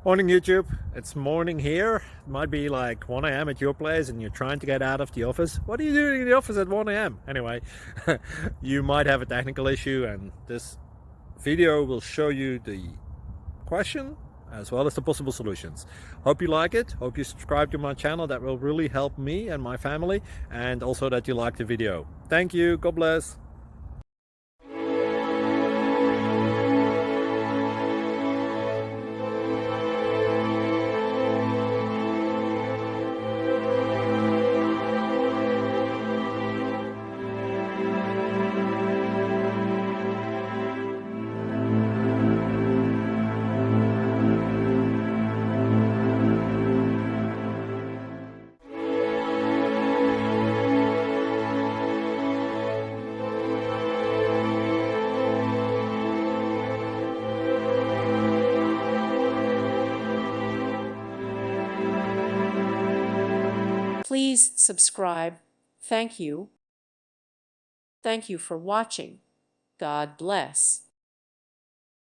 Morning YouTube, it's morning here. It might be like 1 a.m. at your place and you're trying to get out of the office. What are you doing in the office at 1 a.m.? Anyway, you might have a technical issue and this video will show you the question as well as the possible solutions. Hope you like it, hope you subscribe to my channel. That will really help me and my family, and also that you like the video. Thank you, God bless. Please subscribe. Thank you. Thank you for watching. God bless.